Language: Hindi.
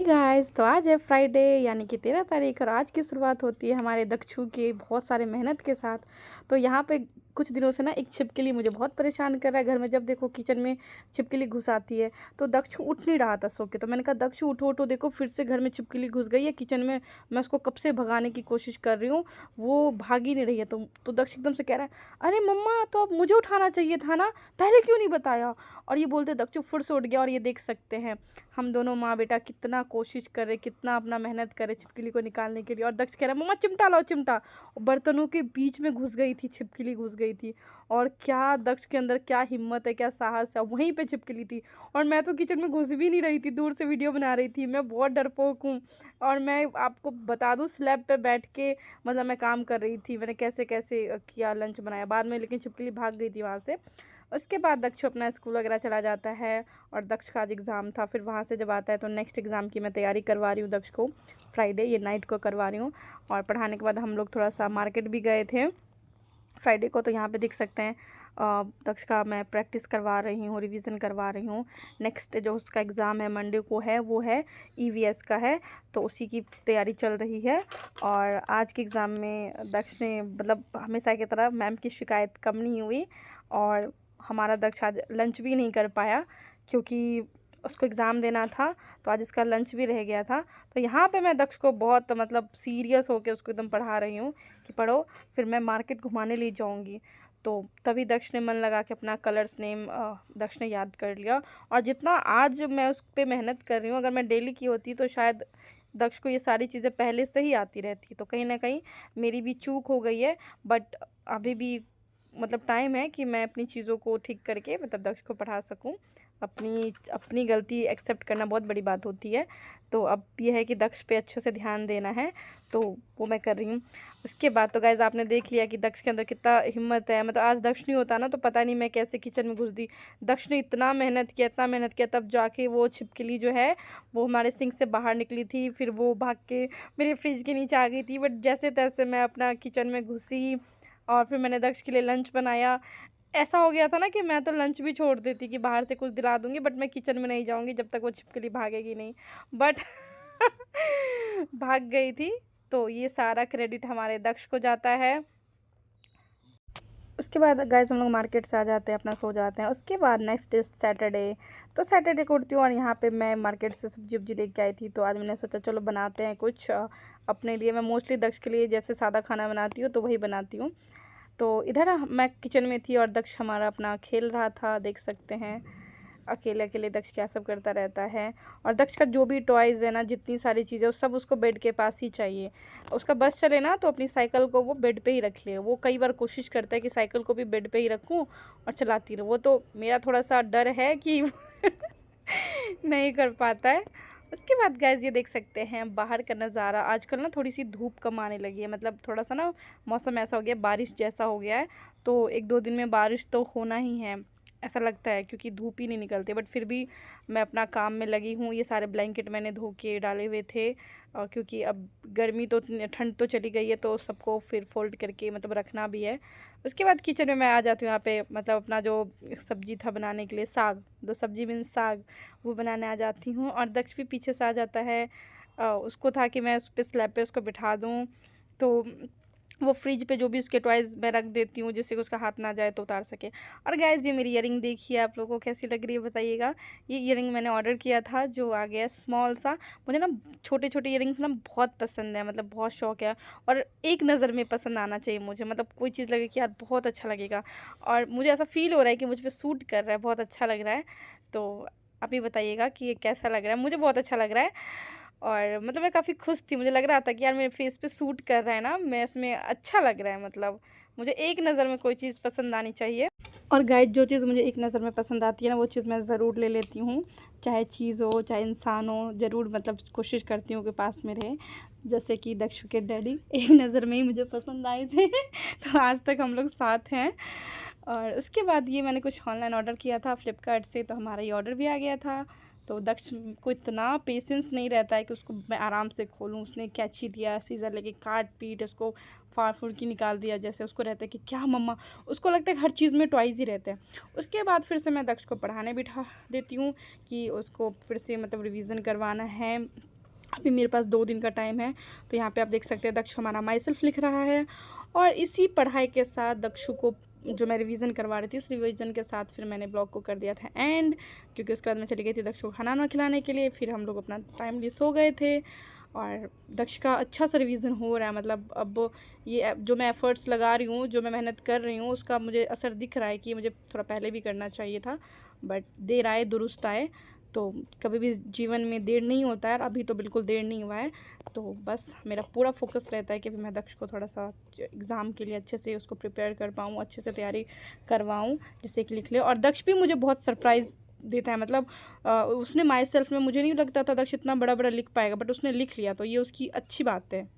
गाइस तो आज है फ्राइडे यानी कि 13 तारीख और आज की शुरुआत होती है हमारे दक्षु की बहुत सारे मेहनत के साथ। तो यहाँ पे कुछ दिनों से ना एक छिपकली मुझे बहुत परेशान कर रहा है। घर में जब देखो किचन में छिपकली घुस आती है। तो दक्षु उठ नहीं रहा था सो के, तो मैंने कहा दक्षु उठो उठो, देखो फिर से घर में छिपकली घुस गई है किचन में। मैं उसको कब से भगाने की कोशिश कर रही हूँ, वो भाग ही नहीं रही है। तो दक्ष एकदम से कह रहा है, अरे मम्मा तो अब मुझे उठाना चाहिए था ना, पहले क्यों नहीं बताया। और ये बोलते दक्षु फिर से उठ गया। और ये देख सकते हैं हम दोनों माँ बेटा कितना कोशिश कर रहे, कितना अपना मेहनत करे छिपकली को निकालने के लिए। और दक्ष कह रहा है, मम्मा चिमटा लाओ चिमटा। और बर्तनों के बीच में घुस गई थी छिपकली, घुस गई थी। और क्या दक्ष के अंदर क्या हिम्मत है, क्या साहस है, वहीं पे छिपकली थी। और मैं तो किचन में घुस भी नहीं रही थी, दूर से वीडियो बना रही थी। मैं बहुत डरपोक हूँ। और मैं आपको बता दूँ, स्लैब पे बैठ के मतलब मैं काम कर रही थी। मैंने कैसे कैसे किया, लंच बनाया बाद में, लेकिन छिपकली भाग गई थी वहाँ से। उसके बाद दक्ष अपना स्कूल वगैरह चला जाता है। और दक्ष का आज एग्ज़ाम था, फिर वहाँ से जब आता है तो नेक्स्ट एग्ज़ाम की मैं तैयारी करवा रही हूँ दक्ष को। फ्राइडे ये नाइट को करवा रही हूँ। और पढ़ाने के बाद हम लोग थोड़ा सा मार्केट भी गए थे फ्राइडे को। तो यहाँ पे देख सकते हैं दक्ष का मैं प्रैक्टिस करवा रही हूँ, रिवीजन करवा रही हूँ। नेक्स्ट जो उसका एग्ज़ाम है मंडे को है, वो है ईवीएस का है। तो उसी की तैयारी चल रही है। और आज के एग्ज़ाम में दक्ष ने मतलब हमेशा की तरह मैम की शिकायत कम नहीं हुई। और हमारा दक्ष आज लंच भी नहीं कर पाया क्योंकि उसको एग्ज़ाम देना था। तो आज इसका लंच भी रह गया था। तो यहाँ पे मैं दक्ष को बहुत मतलब सीरियस होकर उसको एकदम पढ़ा रही हूँ कि पढ़ो, फिर मैं मार्केट घुमाने ले जाऊँगी। तो तभी दक्ष ने मन लगा के अपना कलर्स नेम दक्ष ने याद कर लिया। और जितना आज मैं उस पर मेहनत कर रही हूँ, अगर मैं डेली की होती तो शायद दक्ष को ये सारी चीज़ें पहले से ही आती रहती। तो कहीं ना कहीं मेरी भी चूक हो गई है। बट अभी भी मतलब टाइम है कि मैं अपनी चीज़ों को ठीक करके मतलब दक्ष को पढ़ा सकूं। अपनी अपनी गलती एक्सेप्ट करना बहुत बड़ी बात होती है। तो अब ये है कि दक्ष पे अच्छे से ध्यान देना है, तो वो मैं कर रही हूँ। उसके बाद तो गाइज़ आपने देख लिया कि दक्ष के अंदर कितना हिम्मत है। मतलब आज दक्ष नहीं होता ना तो पता नहीं मैं कैसे किचन में घुस दी। दक्ष ने इतना मेहनत किया, इतना मेहनत किया, तब जाके वो छिपकली जो है वो हमारे सिंक से बाहर निकली थी। फिर वो भाग के मेरे फ्रिज के नीचे आ गई थी। बट जैसे तैसे मैं अपना किचन में घुसी और फिर मैंने दक्ष के लिए लंच बनाया। ऐसा हो गया था ना कि मैं तो लंच भी छोड़ देती कि बाहर से कुछ दिला दूँगी, बट मैं किचन में नहीं जाऊँगी जब तक वो छिपकली भागेगी नहीं। बट भाग गई थी। तो ये सारा क्रेडिट हमारे दक्ष को जाता है। उसके बाद गाइस हम लोग मार्केट से आ जाते हैं, अपना सो जाते हैं। उसके बाद नेक्स्ट डे सैटरडे। तो सैटरडे को उठती हूँ और यहाँ पे मैं मार्केट से सब्जी वब्जी लेके आई थी। तो आज मैंने सोचा चलो बनाते हैं कुछ अपने लिए। मैं मोस्टली दक्ष के लिए जैसे सादा खाना बनाती हूँ तो वही बनाती हूँ। तो इधर मैं किचन में थी और दक्ष हमारा अपना खेल रहा था, देख सकते हैं। अकेले अकेले दक्ष क्या सब करता रहता है। और दक्ष का जो भी टॉयज़ है ना, जितनी सारी चीज़ें, वो सब उसको बेड के पास ही चाहिए। उसका बस चले ना तो अपनी साइकिल को वो बेड पे ही रख ले। वो कई बार कोशिश करता है कि साइकिल को भी बेड पे ही रखूं और चलाती रहूं। वो तो मेरा थोड़ा सा डर है कि नहीं कर पाता है। उसके बाद गाइस ये देख सकते हैं बाहर का नज़ारा। आजकल ना थोड़ी सी धूप कम आने लगी है, मतलब थोड़ा सा ना मौसम ऐसा हो गया, बारिश जैसा हो गया है। तो एक दो दिन में बारिश तो होना ही है ऐसा लगता है, क्योंकि धूप ही नहीं निकलती। बट फिर भी मैं अपना काम में लगी हूँ। ये सारे ब्लैंकेट मैंने धो के डाले हुए थे क्योंकि अब गर्मी तो ठंड तो चली गई है, तो सबको फिर फोल्ड करके मतलब रखना भी है। उसके बाद किचन में मैं आ जाती हूँ। यहाँ पे मतलब अपना जो सब्जी था बनाने के लिए, साग, दो सब्जी मीन्स साग, वो बनाने आ जाती हूँ। और दक्ष भी पीछे से आ जाता है। उसको था कि मैं उस पर स्लैब पे उसको बिठा दूँ। तो वो फ्रिज पे जो भी उसके टॉयज़ मैं रख देती हूँ जिससे कि उसका हाथ ना जाए तो उतार सके। और गाइज़ ये मेरी ईयरिंग देखिए, आप लोगों को कैसी लग रही है बताइएगा। ये ईयरिंग मैंने ऑर्डर किया था, जो आ गया स्मॉल सा। मुझे ना छोटे छोटे ईयरिंग्स ना बहुत पसंद है, मतलब बहुत शौक है। और एक नज़र में पसंद आना चाहिए मुझे, मतलब कोई चीज़ लगे कि यार बहुत अच्छा लगेगा। और मुझे ऐसा फील हो रहा है कि मुझ पर सूट कर रहा है, बहुत अच्छा लग रहा है। तो आप ही बताइएगा कि ये कैसा लग रहा है। मुझे बहुत अच्छा लग रहा है। और मतलब मैं काफ़ी खुश थी, मुझे लग रहा था कि यार मेरे फेस पे सूट कर रहा है ना, मैं इसमें अच्छा लग रहा है। मतलब मुझे एक नज़र में कोई चीज़ पसंद आनी चाहिए। और गाइस जो चीज़ मुझे एक नज़र में पसंद आती है ना, वो चीज़ मैं ज़रूर ले लेती हूँ। चाहे चीज़ हो चाहे इंसान हो, ज़रूर मतलब कोशिश करती हूँ कि पास में रहे। जैसे कि दक्षु के डैडी एक नज़र में ही मुझे पसंद आए थे तो आज तक हम लोग साथ हैं। और उसके बाद ये मैंने कुछ ऑनलाइन ऑर्डर किया था फ्लिपकार्ट से, तो हमारा ये ऑर्डर भी आ गया था। तो दक्ष को इतना पेशेंस नहीं रहता है कि उसको मैं आराम से खोलूँ। उसने कैंची लिया, सीज़र लेके काट पीट उसको फाड़ फूड़ के निकाल दिया। जैसे उसको रहता है कि क्या मम्मा, उसको लगता है कि हर चीज़ में टॉयज़ ही रहते हैं। उसके बाद फिर से मैं दक्ष को पढ़ाने बिठा देती हूँ कि उसको फिर से मतलब रिवीज़न करवाना है। अभी मेरे पास 2 दिन का टाइम है। तो यहाँ पे आप देख सकते हैं दक्षु हमारा माई सेल्फ लिख रहा है। और इसी पढ़ाई के साथ दक्षु को जो मैं रिवीजन करवा रही थी, उस रिवीजन के साथ फिर मैंने ब्लॉग को कर दिया था एंड, क्योंकि उसके बाद मैं चली गई थी दक्षु को खाना वाना खिलाने के लिए। फिर हम लोग अपना टाइमली सो गए थे और दक्ष का अच्छा सा रिवीजन हो रहा है। मतलब अब ये जो मैं एफ़र्ट्स लगा रही हूँ, जो मैं मेहनत कर रही हूँ, उसका मुझे असर दिख रहा है कि मुझे थोड़ा पहले भी करना चाहिए था, बट देर आए दुरुस्त आए। तो कभी भी जीवन में देर नहीं होता है और अभी तो बिल्कुल देर नहीं हुआ है। तो बस मेरा पूरा फोकस रहता है कि अभी मैं दक्ष को थोड़ा सा एग्ज़ाम के लिए अच्छे से उसको प्रिपेयर कर पाऊँ, अच्छे से तैयारी करवाऊँ, जिससे कि लिख ले। और दक्ष भी मुझे बहुत सरप्राइज़ देता है। मतलब उसने माई सेल्फ में, मुझे नहीं लगता था दक्ष इतना बड़ा बड़ा लिख पाएगा, बट उसने लिख लिया, तो ये उसकी अच्छी बात है।